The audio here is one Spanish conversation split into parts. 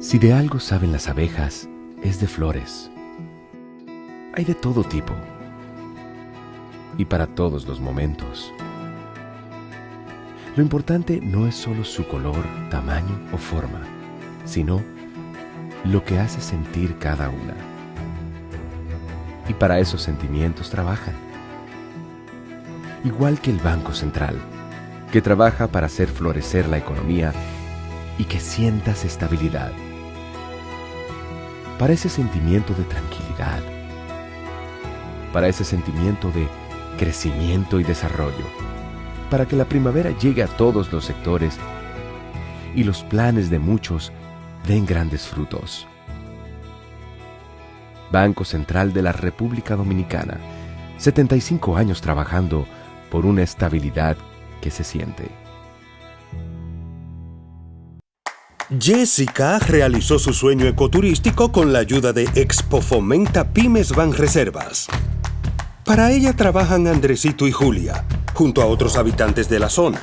Si de algo saben las abejas, es de flores. Hay de todo tipo y para todos los momentos. Lo importante no es solo su color, tamaño o forma, sino lo que hace sentir cada una. Y para esos sentimientos trabajan. Igual que el Banco Central, que trabaja para hacer florecer la economía y que sientas estabilidad. Para ese sentimiento de tranquilidad. Para ese sentimiento de crecimiento y desarrollo. Para que la primavera llegue a todos los sectores y los planes de muchos den grandes frutos. Banco Central de la República Dominicana, 75 años trabajando por una estabilidad que se siente. Jessica realizó su sueño ecoturístico con la ayuda de Expo Fomenta Pymes Banreservas. Para ella trabajan Andresito y Julia, junto a otros habitantes de la zona.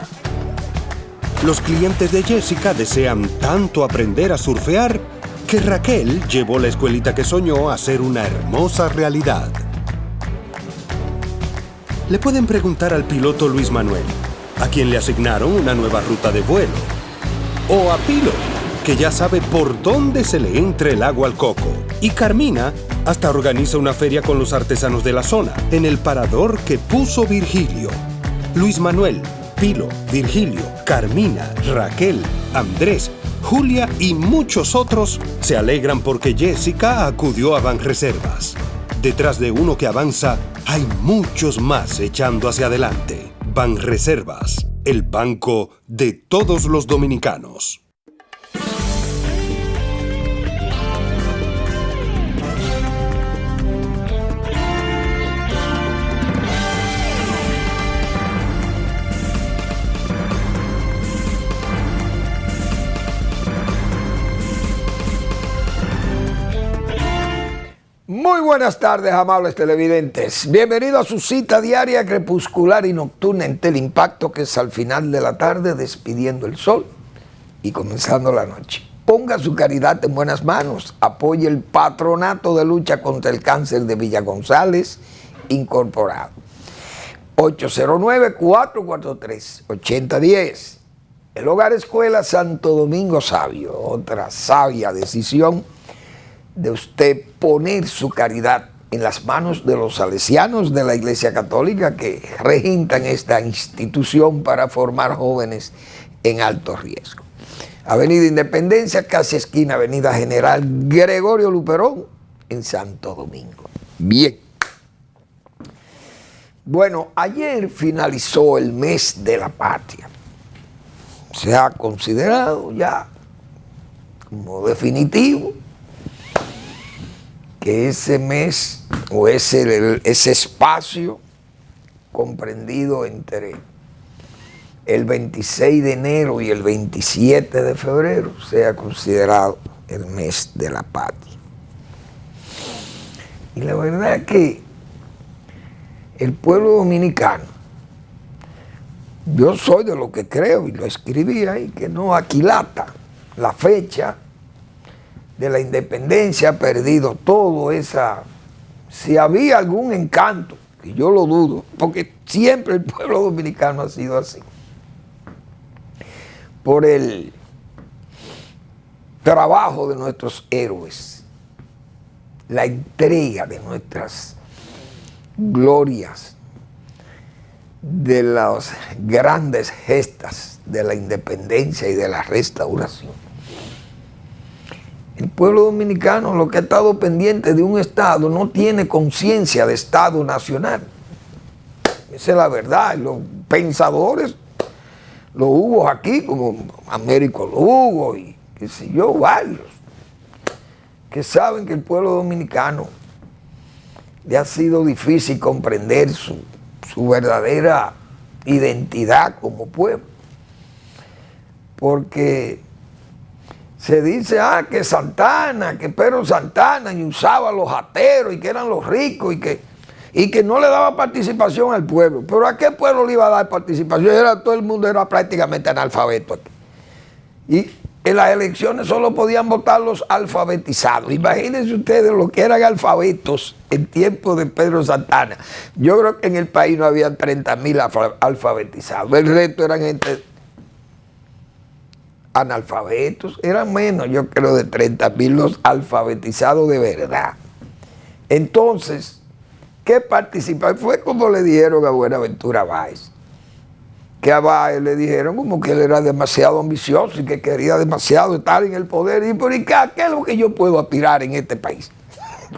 Los clientes de Jessica desean tanto aprender a surfear que Raquel llevó la escuelita que soñó a ser una hermosa realidad. Le pueden preguntar al piloto Luis Manuel, a quien le asignaron una nueva ruta de vuelo. O a Pilo, que ya sabe por dónde se le entra el agua al coco. Y Carmina hasta organiza una feria con los artesanos de la zona, en el parador que puso Virgilio. Luis Manuel, Pilo, Virgilio, Carmina, Raquel, Andrés, Julia y muchos otros se alegran porque Jessica acudió a Banreservas. Detrás de uno que avanza, hay muchos más echando hacia adelante. Banreservas, el banco de todos los dominicanos. Muy buenas tardes, amables televidentes. Bienvenidos a su cita diaria, crepuscular y nocturna en Teleimpacto, que es al final de la tarde, despidiendo el sol y comenzando la noche. Ponga su caridad en buenas manos. Apoye el Patronato de Lucha contra el Cáncer de Villa González, incorporado. 809-443-8010. El Hogar Escuela Santo Domingo Sabio. Otra sabia decisión de usted poner su caridad en las manos de los salesianos de la Iglesia Católica que regentan esta institución para formar jóvenes en alto riesgo. Avenida Independencia, casi esquina Avenida General Gregorio Luperón, en Santo Domingo. Bien. Bueno, ayer finalizó el mes de la patria. Se ha considerado ya como definitivo que ese mes o ese espacio comprendido entre el 26 de enero y el 27 de febrero sea considerado el mes de la patria. Y la verdad es que el pueblo dominicano, yo soy de lo que creo, y lo escribí ahí, que no aquilata la fecha de la independencia, ha perdido todo esa, si había algún encanto, que yo lo dudo, porque siempre el pueblo dominicano ha sido así, por el trabajo de nuestros héroes, la entrega de nuestras glorias, de las grandes gestas de la independencia y de la restauración. El pueblo dominicano, lo que ha estado pendiente de un Estado, no tiene conciencia de Estado nacional. Esa es la verdad. Los pensadores, los hubo aquí, como Américo Lugo y qué sé yo, varios, que saben que el pueblo dominicano le ha sido difícil comprender su verdadera identidad como pueblo. Porque se dice, que Santana, que Pedro Santana y usaba a los ateros y que eran los ricos y que no le daba participación al pueblo. Pero ¿a qué pueblo le iba a dar participación? Todo el mundo era prácticamente analfabeto aquí. en las elecciones solo podían votar los alfabetizados. Imagínense ustedes lo que eran alfabetos en tiempos de Pedro Santana. Yo creo que en el país no habían 30,000 alfabetizados. El resto eran gente analfabetos. Eran menos, yo creo, de 30,000 los alfabetizados de verdad. Entonces, ¿qué participaron? Fue como le dijeron a Buenaventura Báez. Que a Báez le dijeron como que él era demasiado ambicioso y que quería demasiado estar en el poder. Y por ¿qué es lo que yo puedo aspirar en este país?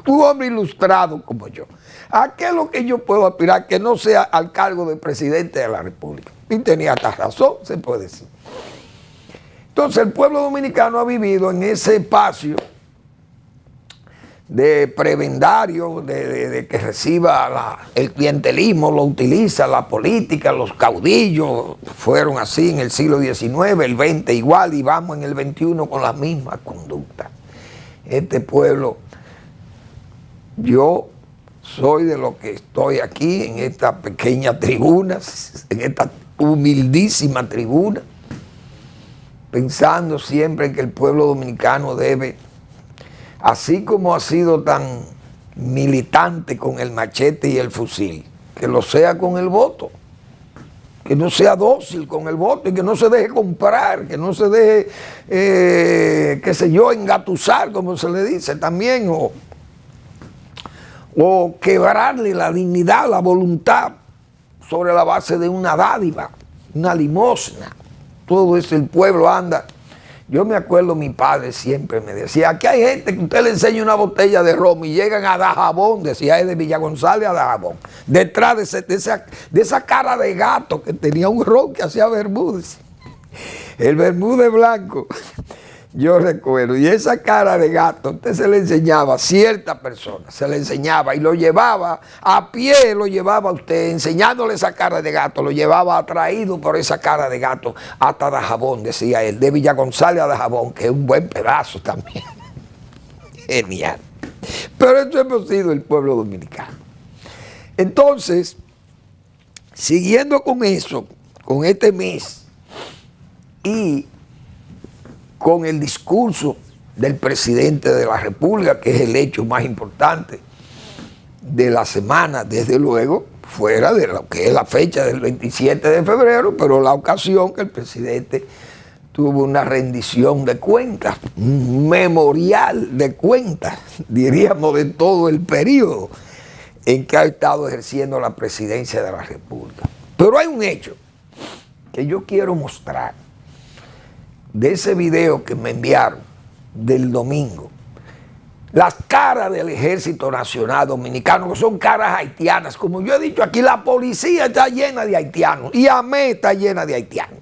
Un hombre ilustrado como yo. ¿A qué es lo que yo puedo aspirar que no sea al cargo de presidente de la República? Y tenía hasta razón, se puede decir. Entonces el pueblo dominicano ha vivido en ese espacio de prebendario, de que reciba el clientelismo, lo utiliza la política, los caudillos fueron así en el siglo XIX, el XX igual, y vamos en el XXI con la misma conducta. Este pueblo, yo soy de lo que estoy aquí en esta pequeña tribuna, en esta humildísima tribuna, pensando siempre que el pueblo dominicano debe, así como ha sido tan militante con el machete y el fusil, que lo sea con el voto, que no sea dócil con el voto y que no se deje comprar, que no se deje, qué sé yo, engatusar, como se le dice también, o quebrarle la dignidad, la voluntad sobre la base de una dádiva, una limosna. Todo eso el pueblo anda. Yo me acuerdo, mi padre siempre me decía, aquí hay gente que usted le enseña una botella de ron y llegan a Dajabón, decía él, de Villa González a Dajabón, detrás de esa cara de gato que tenía un ron que hacía Bermúdez, el Bermúdez blanco, yo recuerdo, y esa cara de gato, usted se le enseñaba a cierta persona, se le enseñaba y lo llevaba, a pie lo llevaba a usted, enseñándole esa cara de gato, lo llevaba atraído por esa cara de gato hasta Dajabón, decía él, de Villa González a Dajabón, que es un buen pedazo también. Genial. Pero eso hemos sido el pueblo dominicano. Entonces, siguiendo con eso, con este mes, y con el discurso del presidente de la República, que es el hecho más importante de la semana, desde luego, fuera de lo que es la fecha del 27 de febrero, pero la ocasión que el presidente tuvo una rendición de cuentas, un memorial de cuentas, diríamos, de todo el periodo en que ha estado ejerciendo la presidencia de la República. Pero hay un hecho que yo quiero mostrar de ese video que me enviaron del domingo. Las caras del Ejército Nacional Dominicano, que son caras haitianas. Como yo he dicho aquí, la policía está llena de haitianos y AME está llena de haitianos.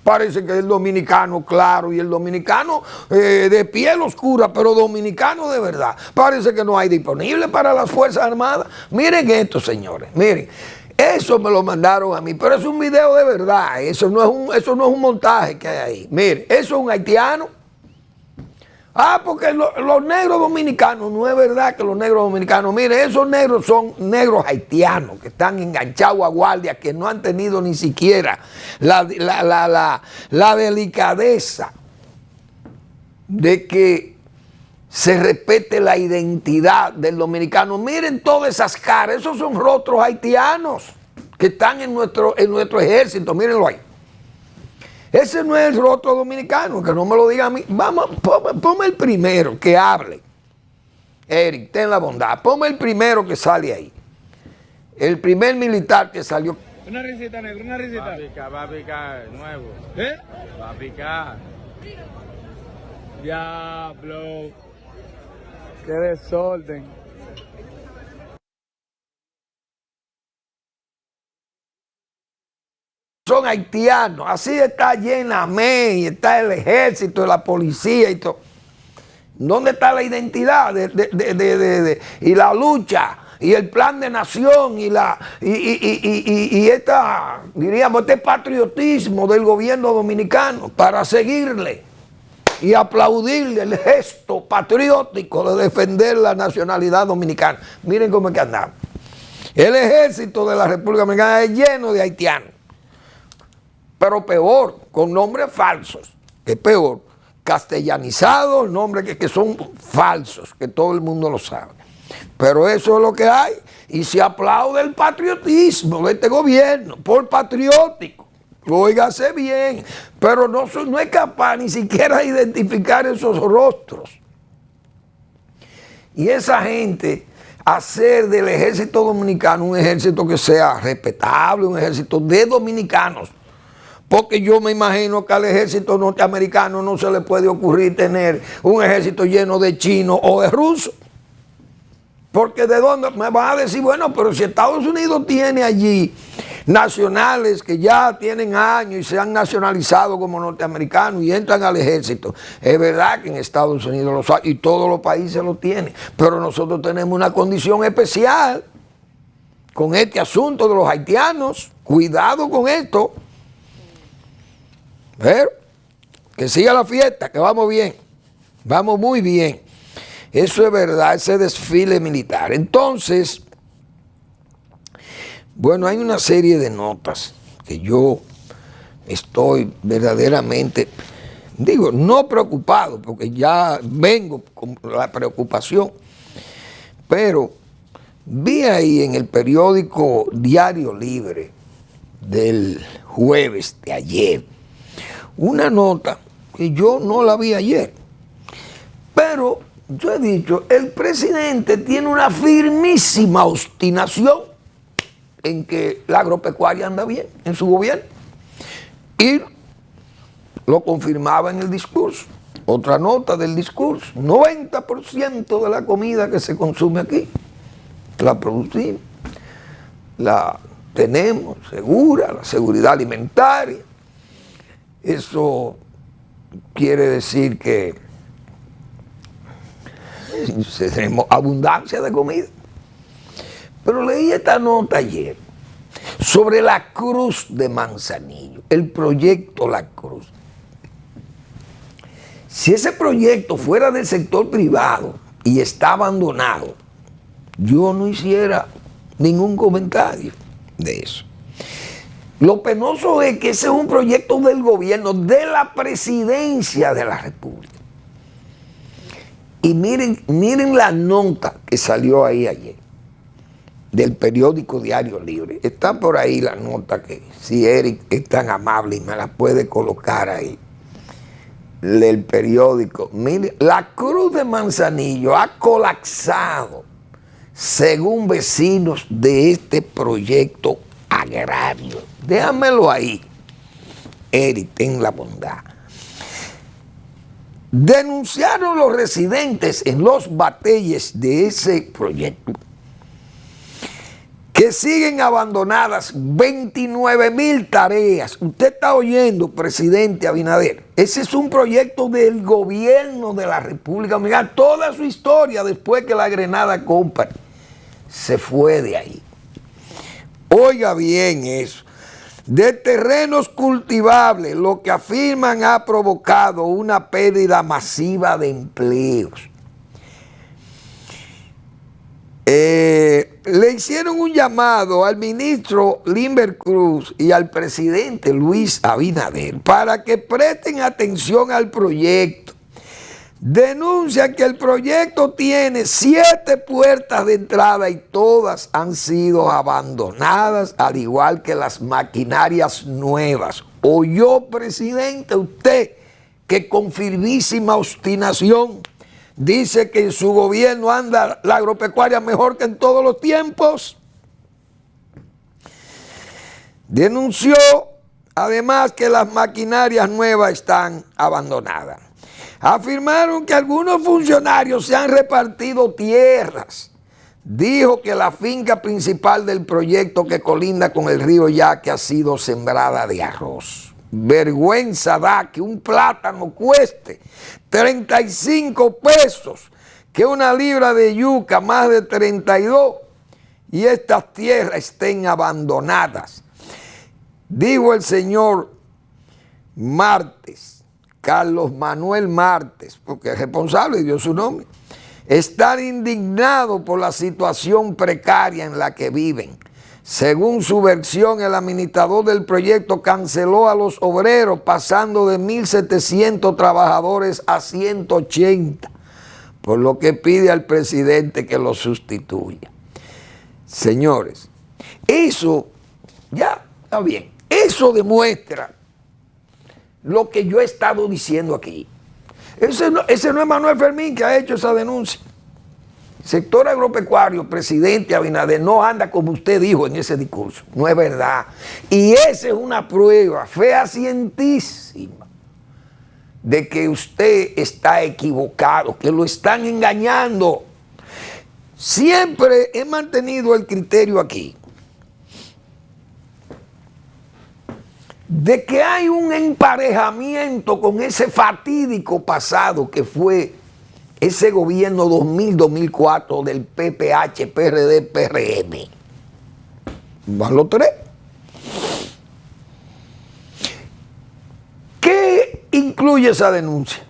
Parece que el dominicano, claro, y el dominicano de piel oscura, pero dominicano de verdad. Parece que no hay disponible para las Fuerzas Armadas. Miren esto, señores, miren. Eso me lo mandaron a mí, pero es un video de verdad, eso no es un montaje que hay ahí. Mire, eso es un haitiano. Ah, porque los negros dominicanos, no es verdad que los negros dominicanos, mire, esos negros son negros haitianos que están enganchados a guardia, que no han tenido ni siquiera la delicadeza de que se respete la identidad del dominicano. Miren todas esas caras, esos son rostros haitianos que están en nuestro ejército, mírenlo ahí. Ese no es el rostro dominicano, que no me lo diga a mí. Vamos, ponme el primero que hable. Eric, ten la bondad, ponme el primero que sale ahí. El primer militar que salió. Una risita, negro, una risita. Va a picar, nuevo. ¿Eh? Va a picar. Diablo. Qué desorden. Son haitianos, así está llena AME, y está el ejército, la policía y todo. ¿Dónde está la identidad y la lucha y el plan de nación y esta, diríamos, este patriotismo del gobierno dominicano para seguirle y aplaudirle el gesto patriótico de defender la nacionalidad dominicana? Miren cómo es que andamos. El ejército de la República Dominicana es lleno de haitianos, pero peor, con nombres falsos, que es peor, castellanizados, nombres que son falsos, que todo el mundo lo sabe. Pero eso es lo que hay, y se aplaude el patriotismo de este gobierno, por patriótico. Óigase bien, pero no es capaz ni siquiera de identificar esos rostros. Y esa gente, hacer del ejército dominicano un ejército que sea respetable, un ejército de dominicanos. Porque yo me imagino que al ejército norteamericano no se le puede ocurrir tener un ejército lleno de chinos o de rusos. Porque de dónde me van a decir, bueno, pero si Estados Unidos tiene allí nacionales que ya tienen años y se han nacionalizado como norteamericanos y entran al ejército. Es verdad que en Estados Unidos los hay y todos los países lo tienen, pero nosotros tenemos una condición especial con este asunto de los haitianos. Cuidado con esto. Pero que siga la fiesta, que vamos bien, vamos muy bien. Eso es verdad, ese desfile militar. Entonces, bueno, hay una serie de notas que yo estoy verdaderamente, digo, no preocupado, porque ya vengo con la preocupación, pero vi ahí en el periódico Diario Libre del jueves de ayer una nota que yo no la vi ayer, pero yo he dicho, el presidente tiene una firmísima obstinación en que la agropecuaria anda bien en su gobierno. Y lo confirmaba en el discurso. Otra nota del discurso, 90% de la comida que se consume aquí, la producimos, la tenemos segura, la seguridad alimentaria. Eso quiere decir que tenemos abundancia de comida. Pero leí esta nota ayer sobre la Cruz de Manzanillo, el proyecto La Cruz. Si ese proyecto fuera del sector privado y está abandonado, yo no hiciera ningún comentario de eso. Lo penoso es que ese es un proyecto del gobierno, de la presidencia de la República. Y miren la nota que salió ahí ayer, del periódico Diario Libre. Está por ahí la nota que, si Eric es tan amable y me la puede colocar ahí, del periódico. Miren, la Cruz de Manzanillo ha colapsado, según vecinos de este proyecto agrario. Déjamelo ahí, Eric, ten la bondad. Denunciaron los residentes en los batalles de ese proyecto que siguen abandonadas 29,000 tareas. Usted está oyendo, presidente Abinader. Ese es un proyecto del gobierno de la República Dominicana. Toda su historia después que la Grenada Company se fue de ahí. Oiga bien eso. De terrenos cultivables, lo que afirman ha provocado una pérdida masiva de empleos. Le hicieron un llamado al ministro Limber Cruz y al presidente Luis Abinader para que presten atención al proyecto. Denuncian que el proyecto tiene 7 puertas de entrada y todas han sido abandonadas, al igual que las maquinarias nuevas. ¿Oyó, presidente, usted que con firmísima obstinación dice que en su gobierno anda la agropecuaria mejor que en todos los tiempos? Denunció además que las maquinarias nuevas están abandonadas. Afirmaron que algunos funcionarios se han repartido tierras. Dijo que la finca principal del proyecto que colinda con el río Yaque ha sido sembrada de arroz. Vergüenza da que un plátano cueste 35 pesos, que una libra de yuca más de 32, y estas tierras estén abandonadas. Dijo el señor Martes, Carlos Manuel Martes, porque es responsable, dio su nombre, están indignados por la situación precaria en la que viven. Según su versión, el administrador del proyecto canceló a los obreros, pasando de 1.700 trabajadores a 180, por lo que pide al presidente que lo sustituya. Señores, eso ya está bien. Eso demuestra lo que yo he estado diciendo aquí. Ese no es Manuel Fermín que ha hecho esa denuncia. Sector agropecuario, presidente Abinader, no anda como usted dijo en ese discurso. No es verdad. Y esa es una prueba fehacientísima de que usted está equivocado, que lo están engañando. Siempre he mantenido el criterio aquí de que hay un emparejamiento con ese fatídico pasado que fue ese gobierno 2000-2004 del PPH, PRD, PRM. Van los tres. ¿Qué incluye esa denuncia?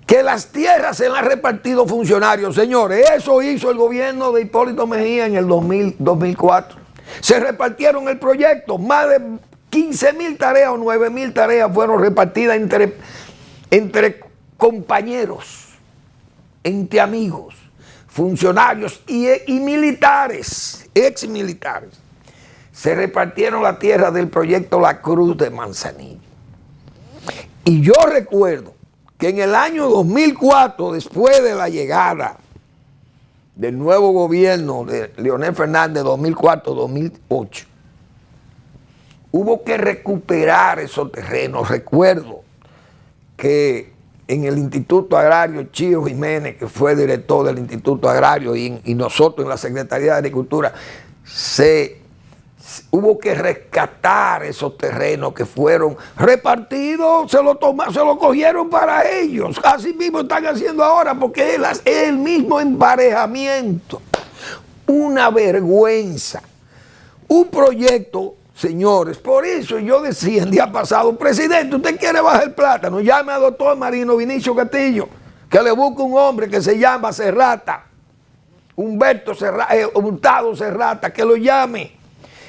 Que las tierras se las han repartido funcionarios. Señores, eso hizo el gobierno de Hipólito Mejía en el 2004. Se repartieron el proyecto. Más de 15.000 tareas o 9.000 tareas fueron repartidas entre compañeros, entre amigos, funcionarios y militares, exmilitares. Se repartieron la tierra del proyecto La Cruz de Manzanillo. Y yo recuerdo que en el año 2004, después de la llegada del nuevo gobierno de Leonel Fernández, 2004-2008, hubo que recuperar esos terrenos. Recuerdo que en el Instituto Agrario, Chío Jiménez, que fue director del Instituto Agrario, y nosotros en la Secretaría de Agricultura, hubo que rescatar esos terrenos que fueron repartidos, se lo cogieron para ellos. Así mismo están haciendo ahora, porque es el mismo emparejamiento. Una vergüenza. Un proyecto. Señores, por eso yo decía el día pasado, presidente, usted quiere bajar el plátano, llame al doctor Marino Vinicio Castillo, que le busque un hombre que se llama Serrata, Hurtado Serrata, que lo llame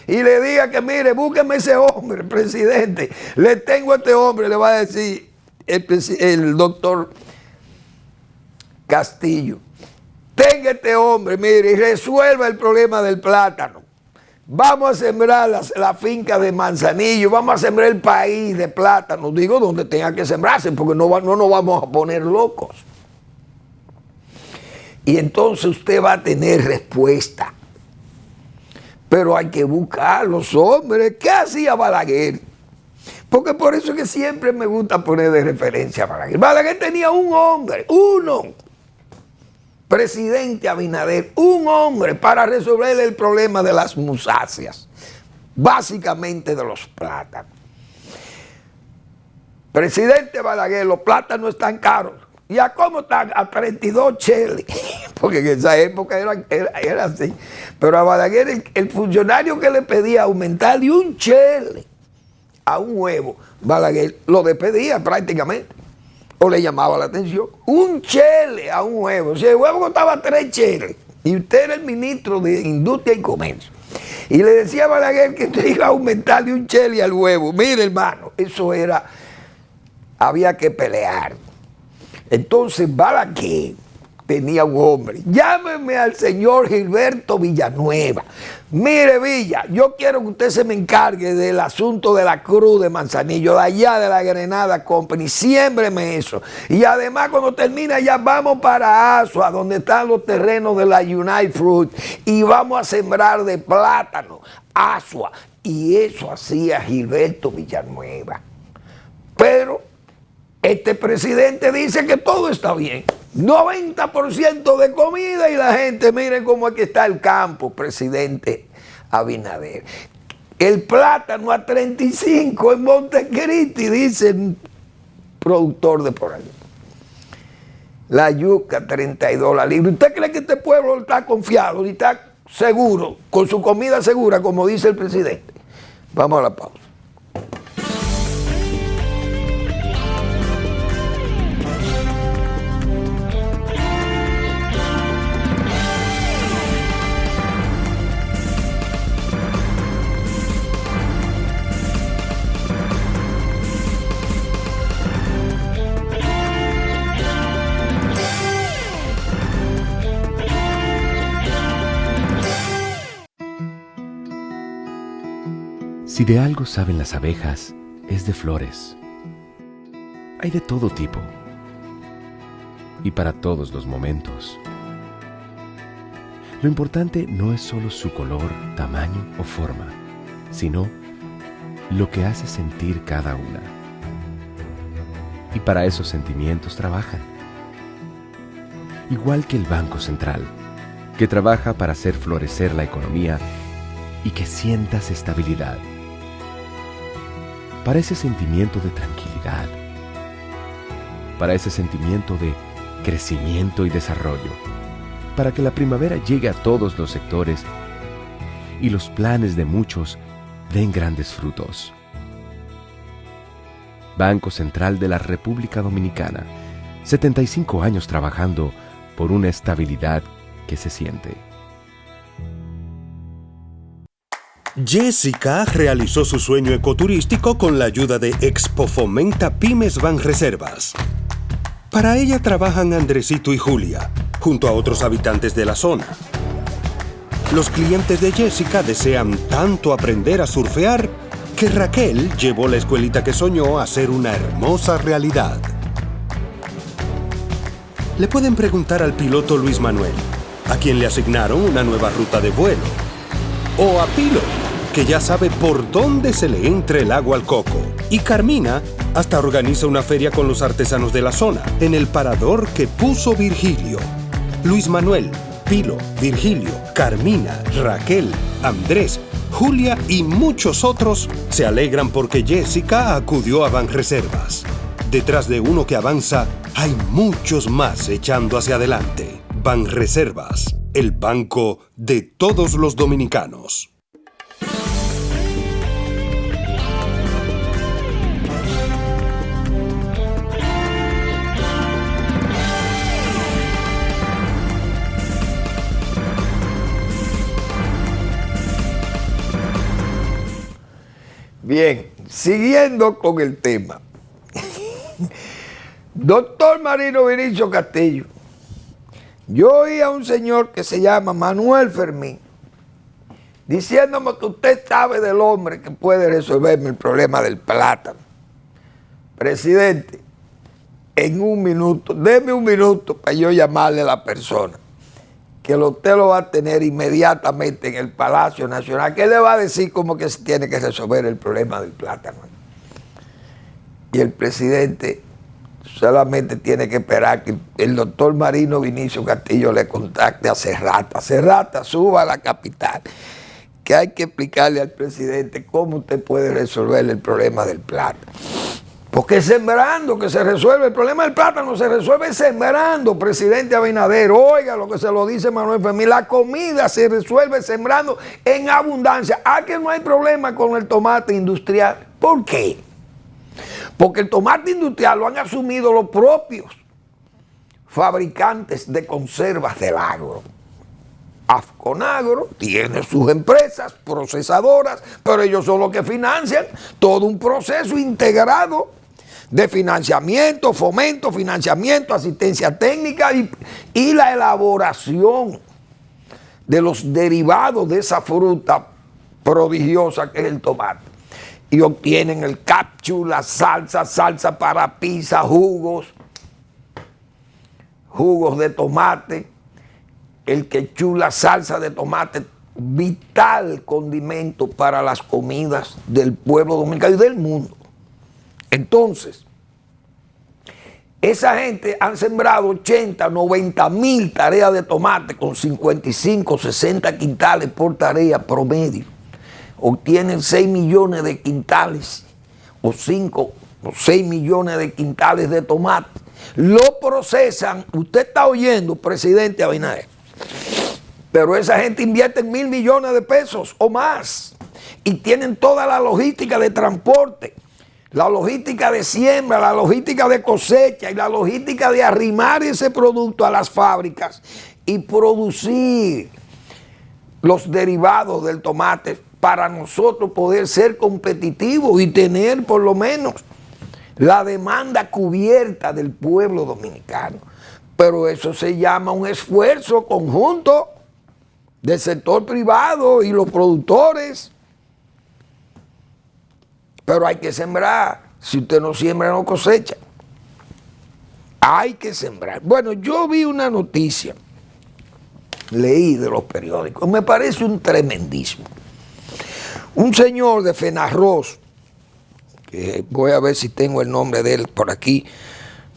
y le diga que mire, búsqueme ese hombre, presidente, le tengo a este hombre, le va a decir el doctor Castillo, tenga este hombre, mire, y resuelva el problema del plátano. Vamos a sembrar la finca de Manzanillo, vamos a sembrar el país de plátano, digo donde tenga que sembrarse, porque no nos vamos a poner locos. Y entonces usted va a tener respuesta. Pero hay que buscar los hombres. ¿Qué hacía Balaguer? Porque por eso es que siempre me gusta poner de referencia a Balaguer. Balaguer tenía un hombre, uno. Presidente Abinader, un hombre para resolver el problema de las musáceas, básicamente de los plátanos. Presidente Balaguer, los plátanos están caros. ¿Y a cómo están? A 32 cheles. Porque en esa época era así. Pero a Balaguer, el funcionario que le pedía aumentarle un chele a un huevo, Balaguer lo despedía prácticamente. O le llamaba la atención. Un chele a un huevo. Si el huevo costaba 3 cheles y usted era el ministro de Industria y Comercio y le decía a Balaguer que te iba a aumentarle un chele al huevo, mire hermano, eso era, había que pelear. Entonces Balaguer tenía un hombre. Llámeme al señor Gilberto Villanueva. Mire, Villa, yo quiero que usted se me encargue del asunto de la Cruz de Manzanillo, de allá de la Grenada Company. Siémbreme eso. Y además, cuando termine ya vamos para Asua, donde están los terrenos de la United Fruit, y vamos a sembrar de plátano, Asua. Y eso hacía Gilberto Villanueva. Pero este presidente dice que todo está bien. 90% de comida y la gente, miren cómo aquí está el campo, presidente Abinader. El plátano a 35 en Montecristi, dice el productor de por ahí. La yuca, 32 la libra. ¿Usted cree que este pueblo está confiado y está seguro, con su comida segura, como dice el presidente? Vamos a la pausa. Si de algo saben las abejas, es de flores. Hay de todo tipo y para todos los momentos. Lo importante no es solo su color, tamaño o forma, sino lo que hace sentir cada una. Y para esos sentimientos trabajan. Igual que el Banco Central, que trabaja para hacer florecer la economía y que sientas estabilidad. Para ese sentimiento de tranquilidad, para ese sentimiento de crecimiento y desarrollo, para que la primavera llegue a todos los sectores y los planes de muchos den grandes frutos. Banco Central de la República Dominicana, 75 años trabajando por una estabilidad que se siente. Jessica realizó su sueño ecoturístico con la ayuda de Expo Fomenta Pymes Banreservas. Para ella trabajan Andresito y Julia, junto a otros habitantes de la zona. Los clientes de Jessica desean tanto aprender a surfear que Raquel llevó la escuelita que soñó a ser una hermosa realidad. Le pueden preguntar al piloto Luis Manuel, a quien le asignaron una nueva ruta de vuelo, o a Pilo, que ya sabe por dónde se le entra el agua al coco, y Carmina hasta organiza una feria con los artesanos de la zona, en el parador que puso Virgilio. Luis Manuel, Pilo, Virgilio, Carmina, Raquel, Andrés, Julia y muchos otros se alegran porque Jessica acudió a Banreservas. Detrás de uno que avanza, hay muchos más echando hacia adelante. Banreservas, el banco de todos los dominicanos. Bien, siguiendo con el tema. Doctor Marino Vinicio Castillo, yo oí a un señor que se llama Manuel Fermín diciéndome que usted sabe del hombre que puede resolverme el problema del plátano. Presidente, en un minuto, deme un minuto para yo llamarle a la persona, que usted lo va a tener inmediatamente en el Palacio Nacional. ¿Qué le va a decir cómo que se tiene que resolver el problema del plátano? Y el presidente solamente tiene que esperar que el doctor Marino Vinicio Castillo le contacte a Serrata. Serrata, suba a la capital, que hay que explicarle al presidente cómo usted puede resolver el problema del plátano. Porque sembrando que se resuelve el problema del plátano, se resuelve sembrando, presidente Abinader. Oiga lo que se lo dice Manuel Fermín, la comida se resuelve sembrando en abundancia. Que no hay problema con el tomate industrial. ¿Por qué? Porque el tomate industrial lo han asumido los propios fabricantes de conservas del agro. Afconagro tiene sus empresas procesadoras, pero ellos son los que financian todo un proceso integrado de financiamiento, fomento, financiamiento, asistencia técnica y la elaboración de los derivados de esa fruta prodigiosa que es el tomate. Y obtienen el capchu, la salsa para pizza, jugos de tomate, el ketchup, la salsa de tomate, vital condimento para las comidas del pueblo dominicano y del mundo. Entonces, esa gente han sembrado 80, 90 mil tareas de tomate con 55, 60 quintales por tarea promedio. Obtienen 6 millones de quintales o 5 o 6 millones de quintales de tomate. Lo procesan, usted está oyendo, presidente Abinader, pero esa gente invierte 1.000 millones de pesos o más y tienen toda la logística de transporte, la logística de siembra, la logística de cosecha y la logística de arrimar ese producto a las fábricas y producir los derivados del tomate para nosotros poder ser competitivos y tener por lo menos la demanda cubierta del pueblo dominicano. Pero eso se llama un esfuerzo conjunto del sector privado y los productores. Pero hay que sembrar. Si usted no siembra, no cosecha. Hay que sembrar. Bueno, yo vi una noticia, leí de los periódicos, me parece un tremendismo. Un señor de Fenarroz, que voy a ver si tengo el nombre de él por aquí,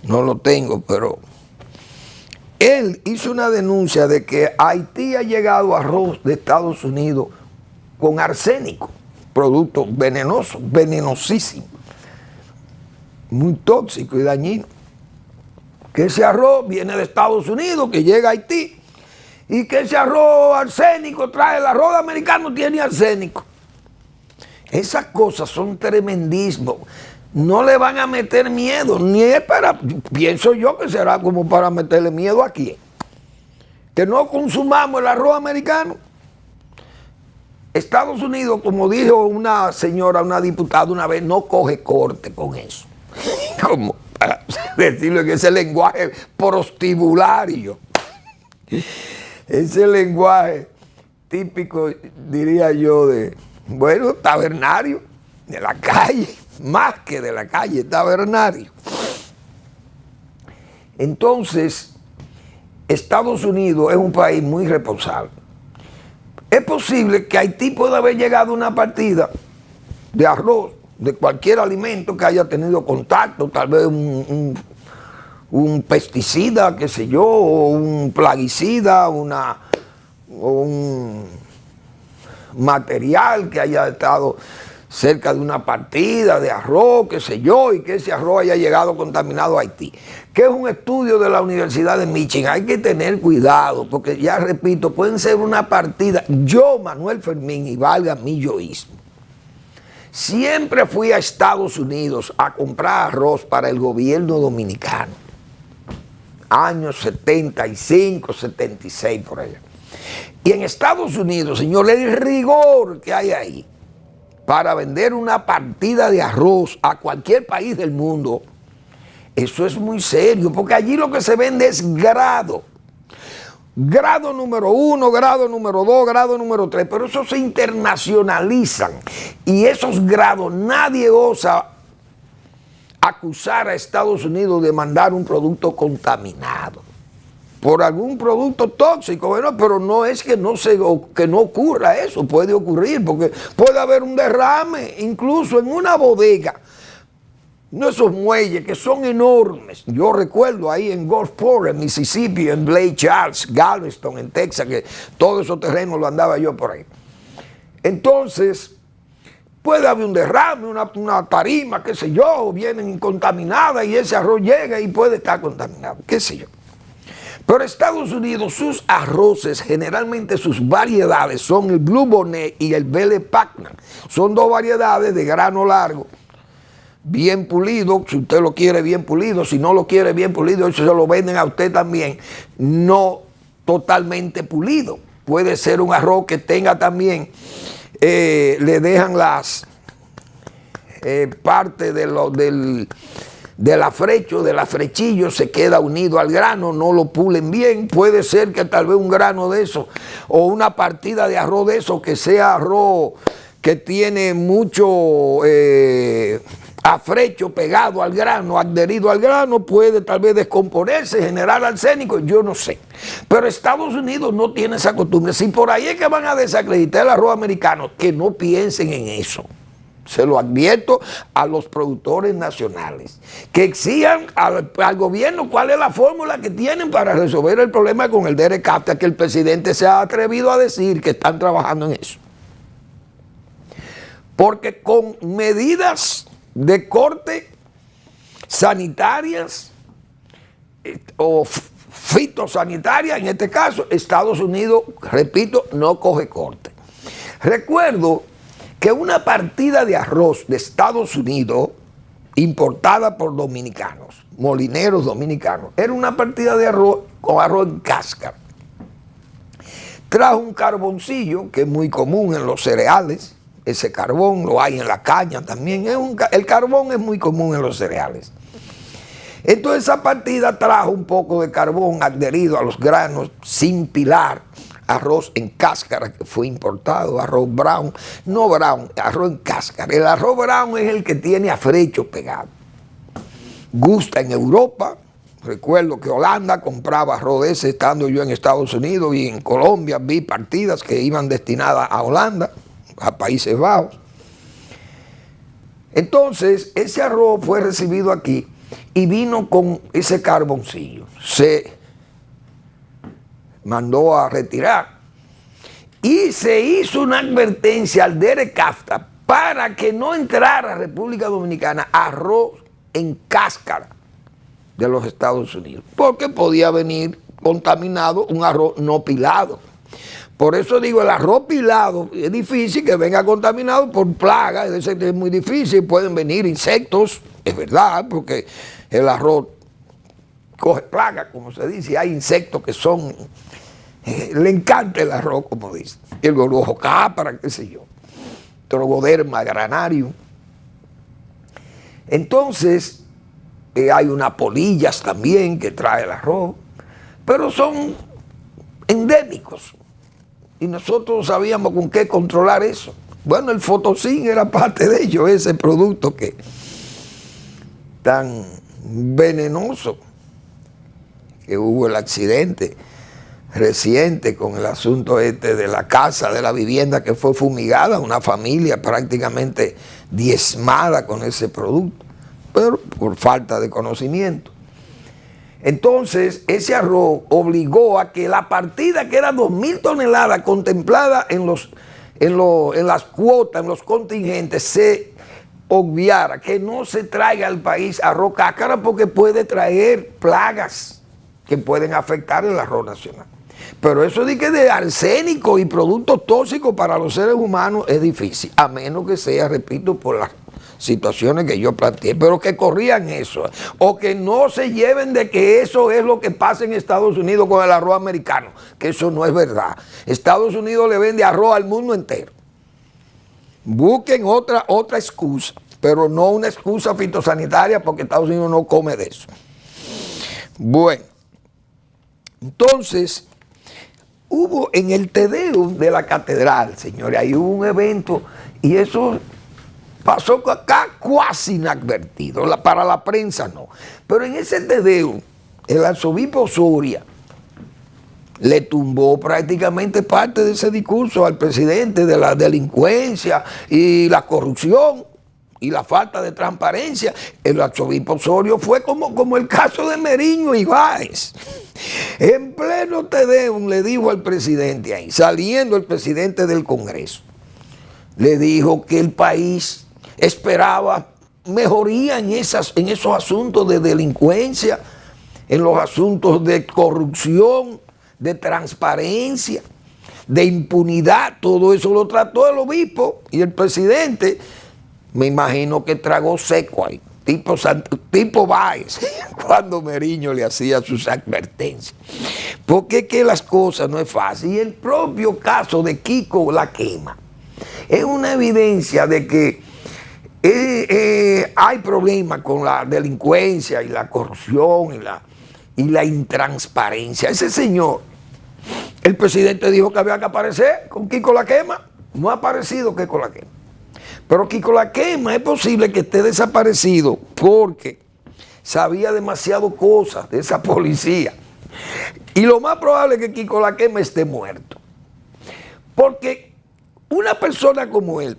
no lo tengo, pero él hizo una denuncia de que a Haití ha llegado arroz de Estados Unidos con arsénico, producto venenoso, venenosísimo, muy tóxico y dañino. Que ese arroz viene de Estados Unidos, que llega a Haití, y que ese arroz arsénico trae, el arroz americano tiene arsénico. Esas cosas son tremendismos. No le van a meter miedo, ni es para, pienso yo que será como para meterle miedo a quién. Que no consumamos el arroz americano. Estados Unidos, como dijo una señora, una diputada una vez, no coge corte con eso. Como para decirlo en ese lenguaje prostibulario. Ese lenguaje típico, diría yo, de, bueno, tabernario, de la calle, más que de la calle, tabernario. Entonces, Estados Unidos es un país muy responsable. Es posible que Haití pueda haber llegado a una partida de arroz, de cualquier alimento que haya tenido contacto, tal vez un pesticida, qué sé yo, o un plaguicida, o un material que haya estado cerca de una partida de arroz, qué sé yo, y que ese arroz haya llegado contaminado a Haití. Que es un estudio de la Universidad de Michigan. Hay que tener cuidado, porque ya repito, pueden ser una partida. Yo, Manuel Fermín, y valga mi yoísmo, siempre fui a Estados Unidos a comprar arroz para el gobierno dominicano. Años 75, 76, por allá. Y en Estados Unidos, señor, el rigor que hay ahí para vender una partida de arroz a cualquier país del mundo, eso es muy serio, porque allí lo que se vende es grado. Grado número 1, grado número 2, grado número 3, pero esos se internacionalizan. Y esos grados nadie osa acusar a Estados Unidos de mandar un producto contaminado por algún producto tóxico, bueno, pero no es que no ocurra eso, puede ocurrir, porque puede haber un derrame, incluso en una bodega, no esos muelles que son enormes. Yo recuerdo ahí en Gulfport, en Mississippi, en Lake Charles, Galveston, en Texas, que todos esos terrenos lo andaba yo por ahí. Entonces, puede haber un derrame, una tarima, qué sé yo, vienen contaminadas y ese arroz llega y puede estar contaminado, qué sé yo. Pero Estados Unidos, sus arroces, generalmente sus variedades son el Blue Bonnet y el Belle Pacman. Son dos variedades de grano largo, bien pulido, si usted lo quiere bien pulido, si no lo quiere bien pulido, eso se lo venden a usted también, no totalmente pulido. Puede ser un arroz que tenga también, le dejan las parte del afrecho, del afrechillo, se queda unido al grano, no lo pulen bien. Puede ser que tal vez un grano de eso o una partida de arroz de eso que sea arroz que tiene mucho afrecho pegado al grano, adherido al grano, puede tal vez descomponerse, generar arsénico, yo no sé. Pero Estados Unidos no tiene esa costumbre. Si por ahí es que van a desacreditar el arroz americano, que no piensen en eso. Se lo advierto a los productores nacionales, que exijan al gobierno cuál es la fórmula que tienen para resolver el problema con el DERECAFTA, que el presidente se ha atrevido a decir que están trabajando en eso. Porque con medidas de corte sanitarias o fitosanitarias, en este caso, Estados Unidos, repito, no coge corte. Recuerdo que una partida de arroz de Estados Unidos, importada por dominicanos, molineros dominicanos, era una partida de arroz con arroz en cáscara. Trajo un carboncillo, que es muy común en los cereales. Ese carbón lo hay en la caña también. El carbón es muy común en los cereales. Entonces esa partida trajo un poco de carbón adherido a los granos, sin pilar, arroz en cáscara que fue importado, arroz brown, no brown, arroz en cáscara. El arroz brown es el que tiene afrecho pegado. Gusta en Europa. Recuerdo que Holanda compraba arroz de ese estando yo en Estados Unidos, y en Colombia vi partidas que iban destinadas a Holanda, a Países Bajos. Entonces, ese arroz fue recibido aquí y vino con ese carboncillo. Se mandó a retirar y se hizo una advertencia al DERECAFTA para que no entrara a República Dominicana arroz en cáscara de los Estados Unidos, porque podía venir contaminado un arroz no pilado. Por eso digo, el arroz pilado es difícil que venga contaminado por plagas, es muy difícil, pueden venir insectos, es verdad, porque el arroz coge plagas, como se dice, hay insectos que son, le encanta el arroz, como dice, el ojo cápara, qué sé yo, Trogoderma granarium. Entonces, hay unas polillas también que trae el arroz, pero son endémicos. Y nosotros sabíamos con qué controlar eso. Bueno, el Fotosyn era parte de ello, ese producto que tan venenoso, que hubo el accidente reciente con el asunto este de la casa, de la vivienda que fue fumigada, una familia prácticamente diezmada con ese producto, pero por falta de conocimiento. Entonces, ese arroz obligó a que la partida, que era 2.000 toneladas contemplada en las cuotas, en los contingentes, se obviara, que no se traiga al país arroz cáscara porque puede traer plagas que pueden afectar el arroz nacional. Pero eso de que de arsénico y productos tóxicos para los seres humanos es difícil, a menos que sea, repito, por las situaciones que yo planteé, pero que corrían eso, o que no se lleven de que eso es lo que pasa en Estados Unidos con el arroz americano, que eso no es verdad. Estados Unidos le vende arroz al mundo entero. Busquen otra excusa, pero no una excusa fitosanitaria, porque Estados Unidos no come de eso. Bueno, entonces hubo en el Tedeum de la catedral, señores, ahí hubo un evento y eso pasó acá casi inadvertido, para la prensa no. Pero en ese Tedeum, el arzobispo Soria le tumbó prácticamente parte de ese discurso al presidente de la delincuencia y la corrupción y la falta de transparencia. El arzobispo Osorio fue como el caso de Meriño y Báez. En pleno Tedeum le dijo al presidente ahí, saliendo el presidente del Congreso, le dijo que el país esperaba mejoría en esos asuntos de delincuencia, en los asuntos de corrupción, de transparencia, de impunidad. Todo eso lo trató el obispo y el presidente, me imagino que tragó seco ahí, tipo Báez, cuando Meriño le hacía sus advertencias. Porque es que las cosas no es fácil. Y el propio caso de Kiko La Quema es una evidencia de que hay problemas con la delincuencia y la corrupción y la intransparencia. Ese señor, el presidente dijo que había que aparecer con Kiko La Quema, no ha aparecido Kiko La Quema. Pero Kiko La Quema es posible que esté desaparecido porque sabía demasiado cosas de esa policía. Y lo más probable es que Kiko La Quema esté muerto. Porque una persona como él,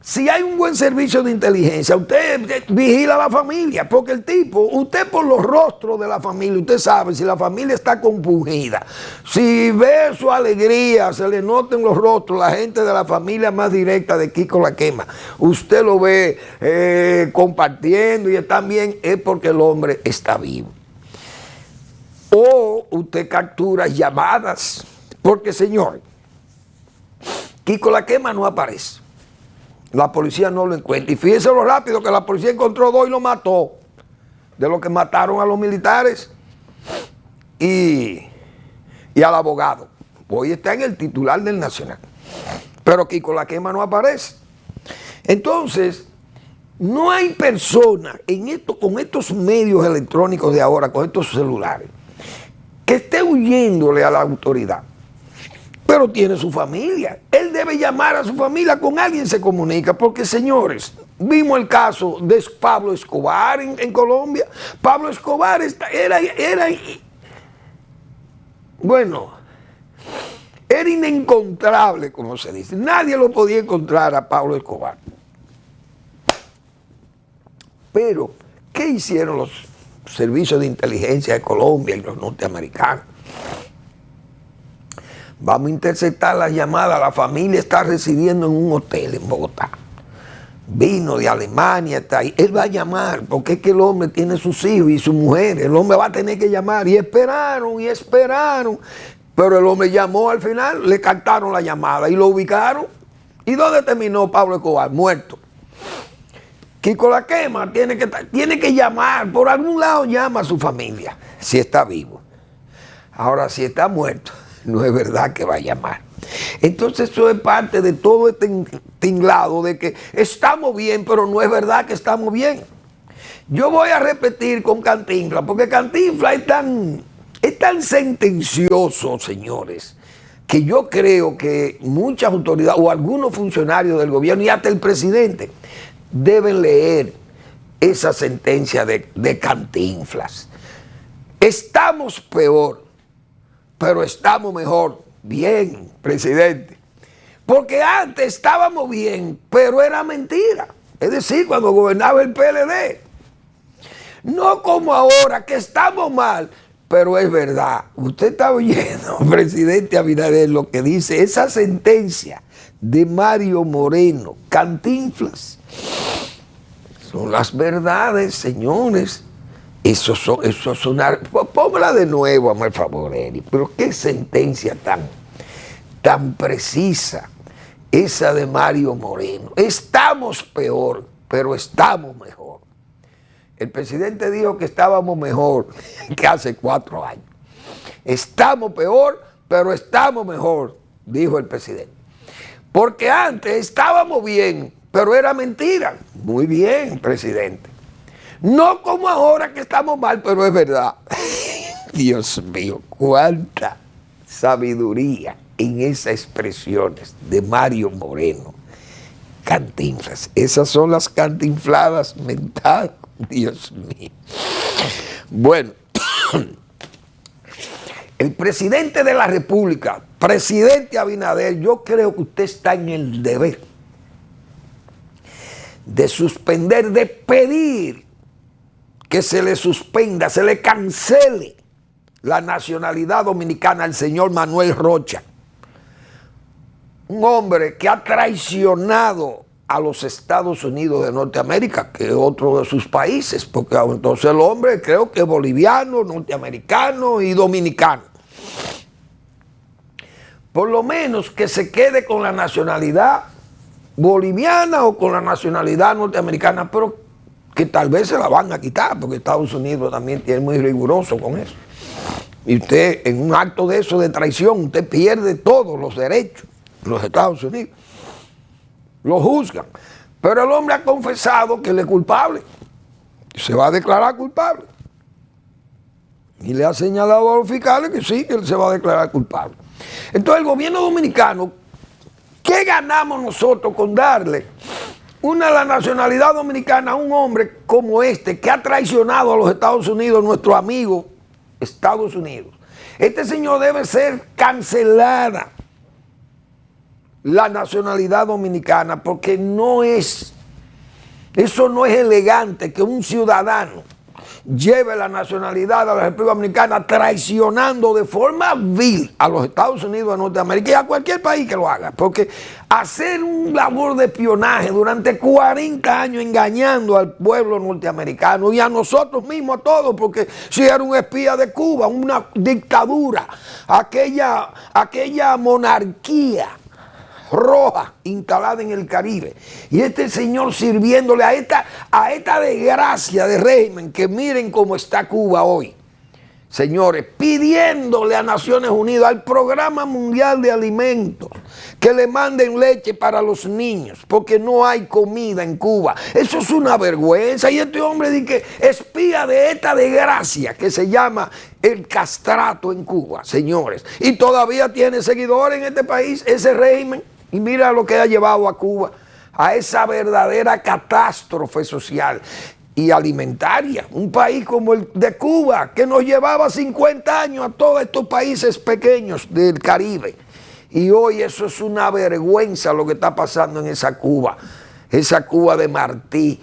si hay un buen servicio de inteligencia, usted vigila a la familia, porque el tipo, usted por los rostros de la familia, usted sabe si la familia está compungida, si ve su alegría, se le nota en los rostros la gente de la familia más directa de Kiko La Quema, usted lo ve compartiendo y están bien, es porque el hombre está vivo. O usted captura llamadas, porque señor, Kiko La Quema no aparece. La policía no lo encuentra. Y fíjense lo rápido que la policía encontró 2 y lo mató. De los que mataron a los militares y al abogado. Hoy está en el titular del Nacional. Pero Kiko La Quema no aparece. Entonces, no hay persona con estos medios electrónicos de ahora, con estos celulares, que esté huyéndole a la autoridad. pero tiene su familia. Él debe llamar a su familia, con alguien se comunica, porque señores, vimos el caso de Pablo Escobar en Colombia. Pablo Escobar era inencontrable, como se dice. Nadie lo podía encontrar a Pablo Escobar. Pero, ¿qué hicieron los servicios de inteligencia de Colombia y los norteamericanos? Vamos a interceptar las llamadas. La familia está residiendo en un hotel en Bogotá. Vino de Alemania, está ahí. Él va a llamar, porque es que el hombre tiene sus hijos y su mujer. El hombre va a tener que llamar. Y esperaron. Pero el hombre llamó al final, le captaron la llamada y lo ubicaron. ¿Y dónde terminó Pablo Escobar? Muerto. Kiko La Quema tiene que llamar. Por algún lado llama a su familia, si está vivo. Ahora, si está muerto, no es verdad que va a llamar. Entonces eso es parte de todo este tinglado de que estamos bien, pero no es verdad que estamos bien. Yo voy a repetir con Cantinflas, porque Cantinflas es tan sentencioso, señores, que yo creo que muchas autoridades o algunos funcionarios del gobierno y hasta el presidente deben leer esa sentencia de Cantinflas. Estamos peor, pero estamos mejor. Bien, presidente. Porque antes estábamos bien, pero era mentira. Es decir, cuando gobernaba el PLD. No como ahora, que estamos mal, pero es verdad. Usted está oyendo, presidente Abinader, lo que dice esa sentencia de Mario Moreno, Cantinflas. Son las verdades, señores. Eso son, póngala de nuevo, hazme el favor, Eri. Pero qué sentencia tan precisa, esa de Mario Moreno. Estamos peor, pero estamos mejor. El presidente dijo que estábamos mejor que hace 4 años. Estamos peor, pero estamos mejor, dijo el presidente. Porque antes estábamos bien, pero era mentira. Muy bien, presidente. No como ahora que estamos mal, pero es verdad. Dios mío, cuánta sabiduría en esas expresiones de Mario Moreno. Cantinflas. Esas son las cantinfladas mentales. Dios mío. Bueno, el presidente de la República, presidente Abinader, yo creo que usted está en el deber de suspender, de pedir que se le suspenda, se le cancele la nacionalidad dominicana al señor Manuel Rocha. Un hombre que ha traicionado a los Estados Unidos de Norteamérica, que es otro de sus países, porque entonces el hombre creo que es boliviano, norteamericano y dominicano. Por lo menos que se quede con la nacionalidad boliviana o con la nacionalidad norteamericana, pero que tal vez se la van a quitar, porque Estados Unidos también es muy riguroso con eso. Y usted, en un acto de eso, de traición, usted pierde todos los derechos en los Estados Unidos. Lo juzgan. Pero el hombre ha confesado que él es culpable. Se va a declarar culpable. Y le ha señalado a los fiscales que sí, que él se va a declarar culpable. Entonces el gobierno dominicano, ¿qué ganamos nosotros con darle la nacionalidad dominicana a un hombre como este que ha traicionado a los Estados Unidos, nuestro amigo Estados Unidos? Este señor debe ser cancelada la nacionalidad dominicana, porque eso no es elegante que un ciudadano lleve la nacionalidad a la República Dominicana traicionando de forma vil a los Estados Unidos de Norteamérica y a cualquier país que lo haga, porque hacer un labor de espionaje durante 40 años engañando al pueblo norteamericano y a nosotros mismos, a todos, porque si era un espía de Cuba, una dictadura, aquella monarquía roja instalada en el Caribe, y este señor sirviéndole a esta desgracia de régimen, que miren cómo está Cuba hoy, señores, pidiéndole a Naciones Unidas, al Programa Mundial de Alimentos, que le manden leche para los niños, porque no hay comida en Cuba. Eso es una vergüenza. Y este hombre dice que espía de esta desgracia que se llama el castrato en Cuba, señores. Y todavía tiene seguidores en este país, ese régimen. Y mira lo que ha llevado a Cuba, a esa verdadera catástrofe social y alimentaria. Un país como el de Cuba, que nos llevaba 50 años a todos estos países pequeños del Caribe. Y hoy eso es una vergüenza lo que está pasando en esa Cuba de Martí,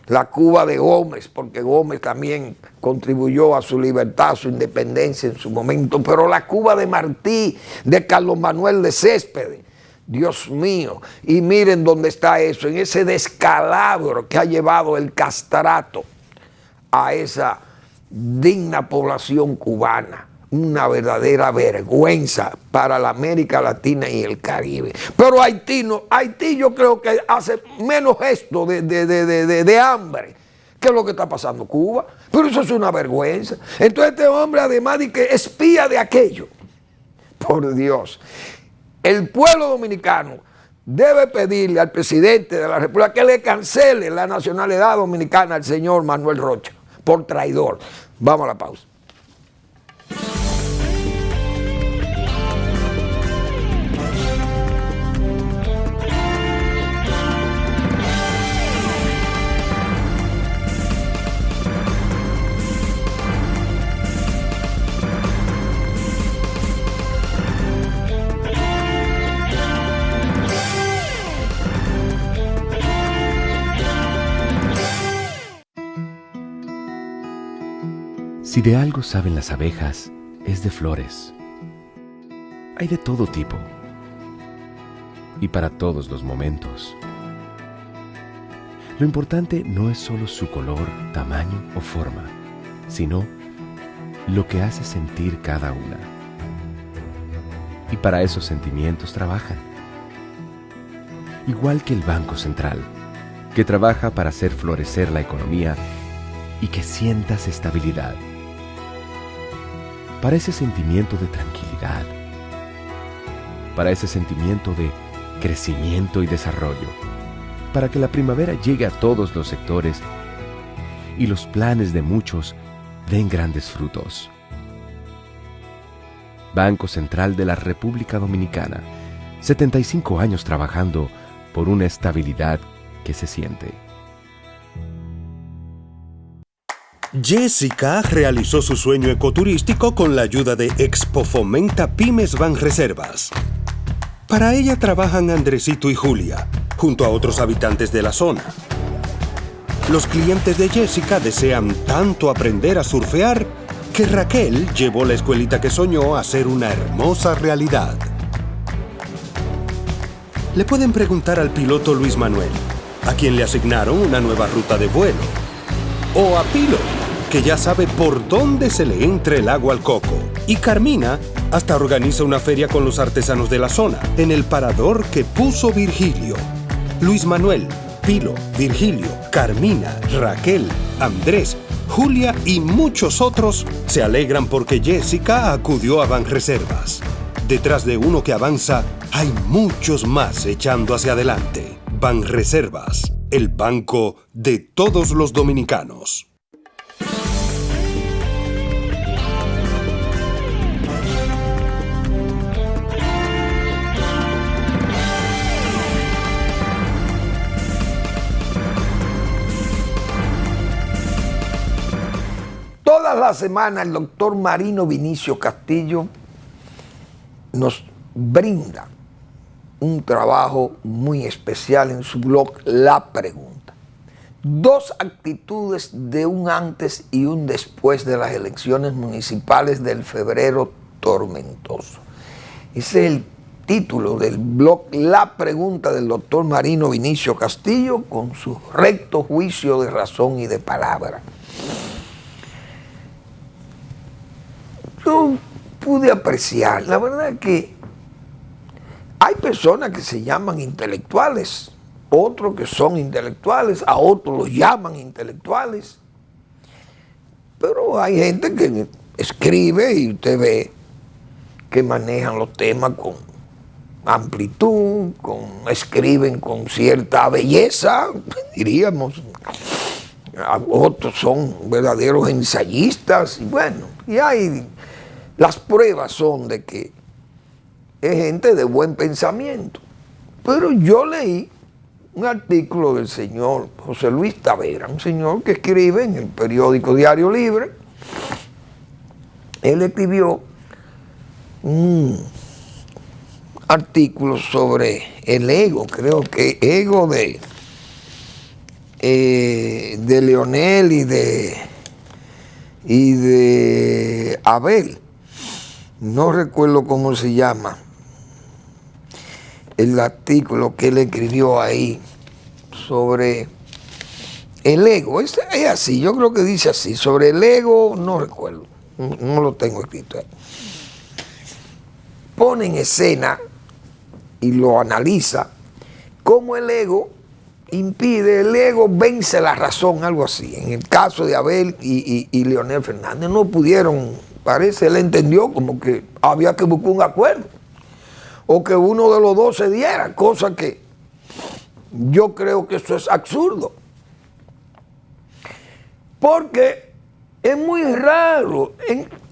la Cuba de Gómez, porque Gómez también contribuyó a su libertad, a su independencia en su momento, pero la Cuba de Martí, de Carlos Manuel de Céspedes, Dios mío, y miren dónde está eso, en ese descalabro que ha llevado el castrato a esa digna población cubana. Una verdadera vergüenza para la América Latina y el Caribe. Pero Haití no, Haití yo creo que hace menos gesto de hambre que lo que está pasando en Cuba. Pero eso es una vergüenza. Entonces este hombre, además de que espía de aquello, por Dios, el pueblo dominicano debe pedirle al presidente de la República que le cancele la nacionalidad dominicana al señor Manuel Rocha por traidor. Vamos a la pausa. Si de algo saben las abejas, es de flores. Hay de todo tipo y para todos los momentos. Lo importante no es solo su color, tamaño o forma, sino lo que hace sentir cada una. Y para esos sentimientos trabajan. Igual que el Banco Central, que trabaja para hacer florecer la economía y que sientas estabilidad. Para ese sentimiento de tranquilidad, para ese sentimiento de crecimiento y desarrollo, para que la primavera llegue a todos los sectores y los planes de muchos den grandes frutos. Banco Central de la República Dominicana, 75 años trabajando por una estabilidad que se siente. Jessica realizó su sueño ecoturístico con la ayuda de Expo Fomenta Pymes Banreservas. Para ella trabajan Andresito y Julia, junto a otros habitantes de la zona. Los clientes de Jessica desean tanto aprender a surfear que Raquel llevó la escuelita que soñó a ser una hermosa realidad. Le pueden preguntar al piloto Luis Manuel, a quien le asignaron una nueva ruta de vuelo, o a Pilo, que ya sabe por dónde se le entra el agua al coco. Y Carmina hasta organiza una feria con los artesanos de la zona, en el parador que puso Virgilio. Luis Manuel, Pilo, Virgilio, Carmina, Raquel, Andrés, Julia y muchos otros se alegran porque Jessica acudió a Banreservas. Detrás de uno que avanza, hay muchos más echando hacia adelante. Banreservas, el banco de todos los dominicanos. Todas las semanas el doctor Marino Vinicio Castillo nos brinda un trabajo muy especial en su blog La Pregunta. 2 actitudes de un antes y un después de las elecciones municipales del febrero tormentoso. Ese es el título del blog La Pregunta del doctor Marino Vinicio Castillo, con su recto juicio de razón y de palabra. Yo pude apreciar, la verdad es que hay personas que se llaman intelectuales, otros que son intelectuales, a otros los llaman intelectuales, pero hay gente que escribe y usted ve que manejan los temas con amplitud, escriben con cierta belleza, diríamos. Otros son verdaderos ensayistas, y bueno, y hay, las pruebas son de que es gente de buen pensamiento. Pero yo leí un artículo del señor José Luis Tavera, un señor que escribe en el periódico Diario Libre. Él escribió un artículo sobre el ego, creo que ego de Leonel y de Abel. No recuerdo cómo se llama el artículo que él escribió ahí sobre el ego. Es así, yo creo que dice así, sobre el ego, no recuerdo, no lo tengo escrito ahí. Pone en escena y lo analiza cómo el ego impide, el ego vence la razón, algo así. En el caso de Abel y Leonel Fernández no pudieron, parece, él entendió como que había que buscar un acuerdo o que uno de los dos se diera, cosa que yo creo que eso es absurdo. Porque es muy raro,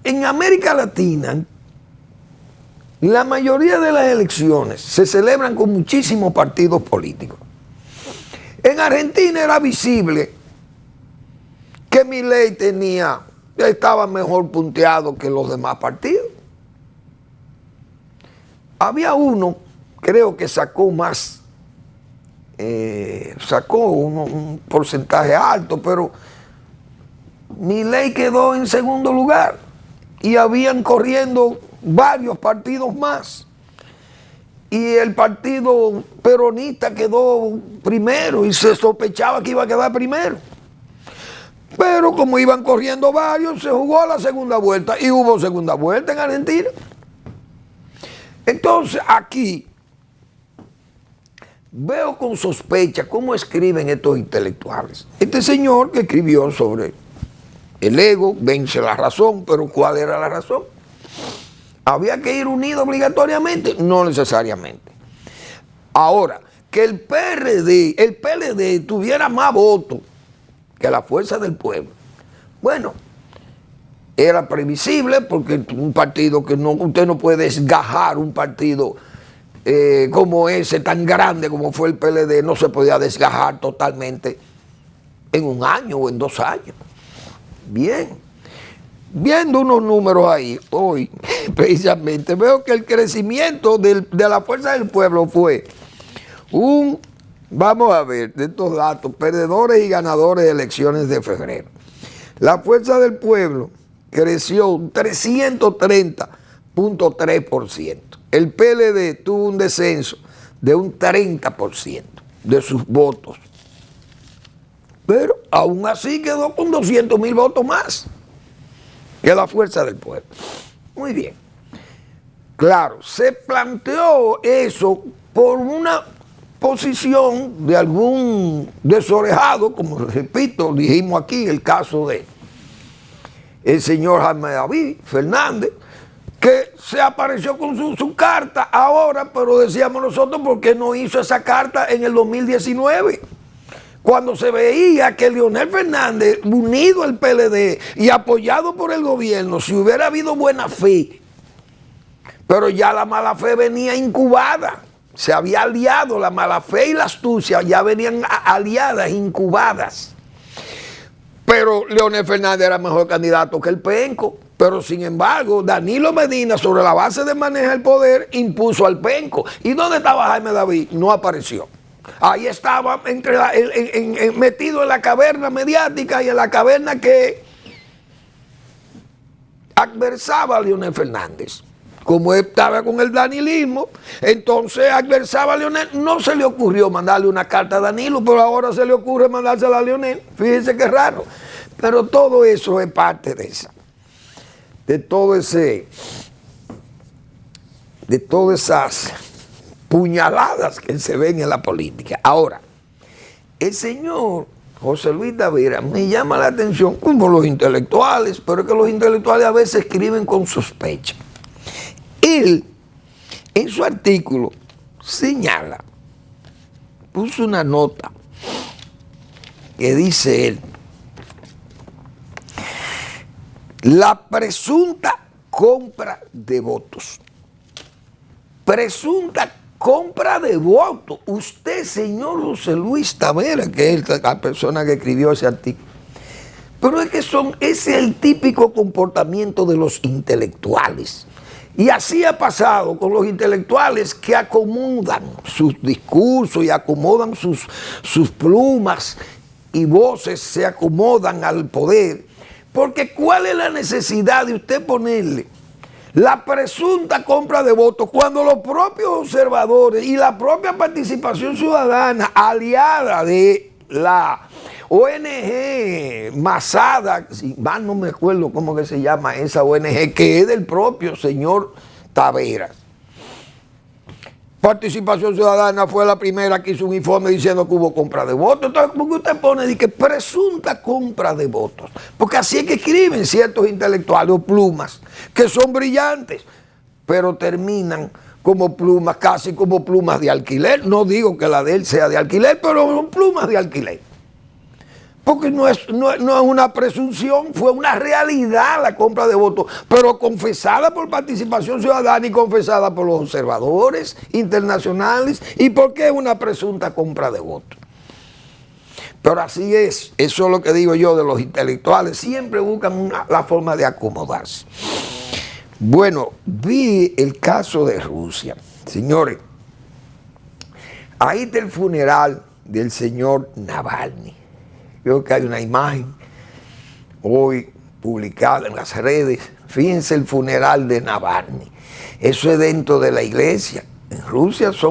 en América Latina, la mayoría de las elecciones se celebran con muchísimos partidos políticos. En Argentina era visible que Milei estaba mejor punteado que los demás partidos. Había uno, creo que sacó más, un porcentaje alto, pero Milei quedó en segundo lugar y habían corriendo varios partidos más. Y el partido peronista quedó primero y se sospechaba que iba a quedar primero. Pero como iban corriendo varios, se jugó la segunda vuelta y hubo segunda vuelta en Argentina. Entonces aquí veo con sospecha cómo escriben estos intelectuales. Este señor que escribió sobre el ego vence la razón, pero ¿cuál era la razón? ¿Había que ir unido obligatoriamente? No necesariamente. Ahora, que el PLD tuviera más votos que la Fuerza del Pueblo, bueno, era previsible porque un partido que usted no puede desgajar un partido como ese, tan grande como fue el PLD, no se podía desgajar totalmente en un año o en 2 años. Bien. Viendo unos números ahí, hoy, precisamente, veo que el crecimiento de la Fuerza del Pueblo fue vamos a ver, de estos datos, perdedores y ganadores de elecciones de febrero. La Fuerza del Pueblo creció un 330.3%. El PLD tuvo un descenso de un 30% de sus votos. Pero aún así quedó con 200,000 votos más que la Fuerza del Pueblo. Muy bien. Claro, se planteó eso por una posición de algún desorejado, como repito, dijimos aquí el caso de el señor Jaime David Fernández, que se apareció con su carta ahora, pero decíamos nosotros, ¿por qué no hizo esa carta en el 2019? Cuando se veía que Leonel Fernández, unido al PLD y apoyado por el gobierno, si hubiera habido buena fe, pero ya la mala fe venía incubada, se había aliado, la mala fe y la astucia ya venían aliadas, incubadas. Pero Leonel Fernández era mejor candidato que el Penco, pero sin embargo, Danilo Medina, sobre la base de manejar el poder, impuso al Penco. ¿Y dónde estaba Jaime David? No apareció. Ahí estaba metido en la caverna mediática y en la caverna que adversaba a Leonel Fernández. Como él estaba con el danilismo, entonces adversaba a Leonel. No se le ocurrió mandarle una carta a Danilo, pero ahora se le ocurre mandársela a Leonel. Fíjense qué raro. Pero todo eso es parte de todas esas puñaladas que se ven en la política. Ahora, el señor José Luis Tavera, me llama la atención como los intelectuales, pero es que los intelectuales a veces escriben con sospecha. Él, en su artículo, señala, puso una nota que dice él, la presunta compra de votos. Presunta compra de votos. Usted, señor José Luis Tavera, que es la persona que escribió ese artículo. Pero es que ese es el típico comportamiento de los intelectuales. Y así ha pasado con los intelectuales que acomodan sus discursos y acomodan sus plumas y voces, se acomodan al poder. Porque ¿cuál es la necesidad de usted ponerle la presunta compra de votos cuando los propios observadores y la propia participación ciudadana aliada de la ONG Masada, si mal no me acuerdo cómo que se llama esa ONG, que es del propio señor Taveras? Participación Ciudadana fue la primera que hizo un informe diciendo que hubo compra de votos. Entonces, ¿por qué usted pone de que presunta compra de votos? Porque así es que escriben ciertos intelectuales o plumas que son brillantes, pero terminan como plumas, casi como plumas de alquiler. No digo que la de él sea de alquiler, pero son plumas de alquiler. Porque no es una presunción, fue una realidad la compra de votos, pero confesada por Participación Ciudadana y confesada por los observadores internacionales. ¿Y por qué una presunta compra de votos? Pero así es, eso es lo que digo yo de los intelectuales, siempre buscan la forma de acomodarse. Bueno, vi el caso de Rusia. Señores, ahí está el funeral del señor Navalny. Creo que hay una imagen hoy publicada en las redes. Fíjense el funeral de Navalny. Eso es dentro de la iglesia. En Rusia esa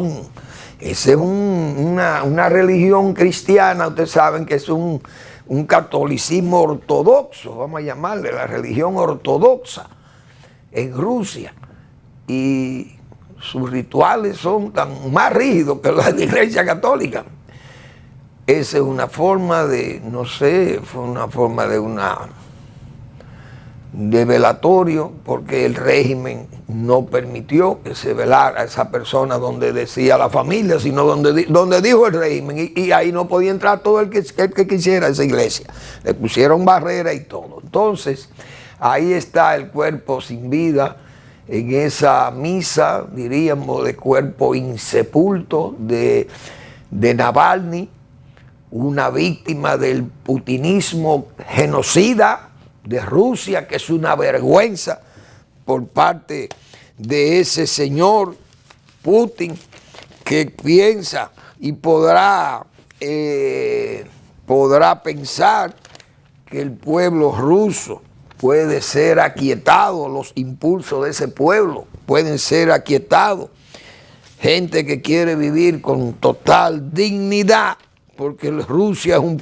es una religión cristiana. Ustedes saben que es un catolicismo ortodoxo, vamos a llamarle la religión ortodoxa en Rusia. Y sus rituales son tan más rígidos que la de la iglesia católica. Esa es una forma de, no sé, fue una forma de velatorio, porque el régimen no permitió que se velara a esa persona donde decía la familia, sino donde dijo el régimen, y ahí no podía entrar todo el que quisiera a esa iglesia. Le pusieron barrera y todo. Entonces, ahí está el cuerpo sin vida, en esa misa, diríamos, de cuerpo insepulto de Navalny, una víctima del putinismo genocida de Rusia, que es una vergüenza por parte de ese señor Putin, que piensa y podrá pensar que el pueblo ruso puede ser aquietado, los impulsos de ese pueblo pueden ser aquietados. Gente que quiere vivir con total dignidad, porque Rusia es un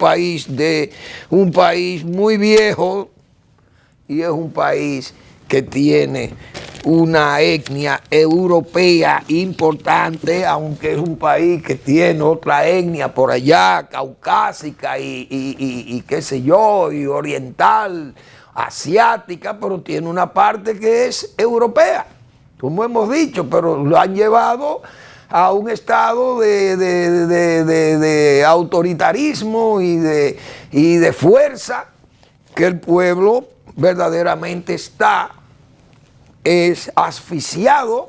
país muy viejo y es un país que tiene una etnia europea importante, aunque es un país que tiene otra etnia por allá, caucásica y qué sé yo, y oriental, asiática, pero tiene una parte que es europea, como hemos dicho, pero lo han llevado a un estado de autoritarismo y de fuerza, que el pueblo verdaderamente es asfixiado.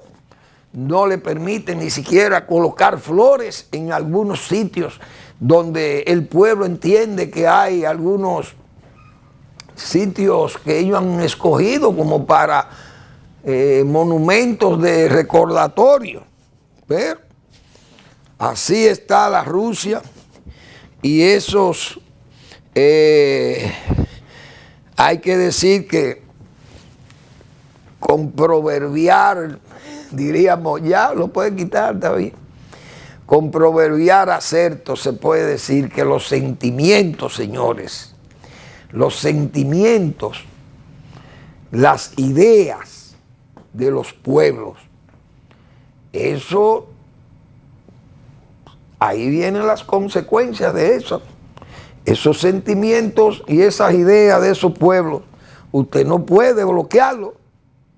No le permiten ni siquiera colocar flores en algunos sitios donde el pueblo entiende que hay algunos sitios que ellos han escogido como para monumentos de recordatorio. Pero así está la Rusia, y esos, hay que decir que con proverbiar, diríamos, ya lo pueden quitar, David, con proverbiar acerto se puede decir que los sentimientos, señores, los sentimientos, las ideas de los pueblos, ahí vienen las consecuencias de eso. Esos sentimientos y esas ideas de esos pueblos, usted no puede bloquearlos,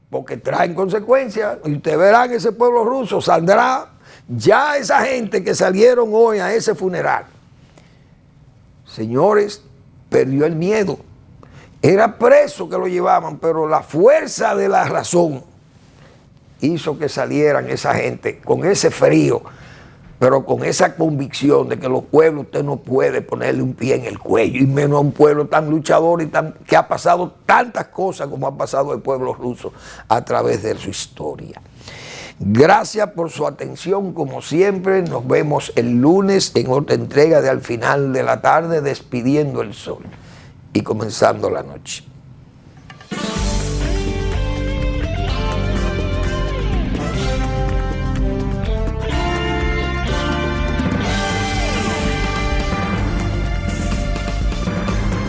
porque traen consecuencias. Y usted verá que ese pueblo ruso saldrá. Ya esa gente que salieron hoy a ese funeral, señores, perdió el miedo. Era preso que lo llevaban, pero la fuerza de la razón hizo que salieran esa gente con ese frío, pero con esa convicción de que los pueblos usted no puede ponerle un pie en el cuello, y menos a un pueblo tan luchador y que ha pasado tantas cosas como ha pasado el pueblo ruso a través de su historia. Gracias por su atención, como siempre. Nos vemos el lunes en otra entrega de Al Final de la Tarde, despidiendo el sol y comenzando la noche.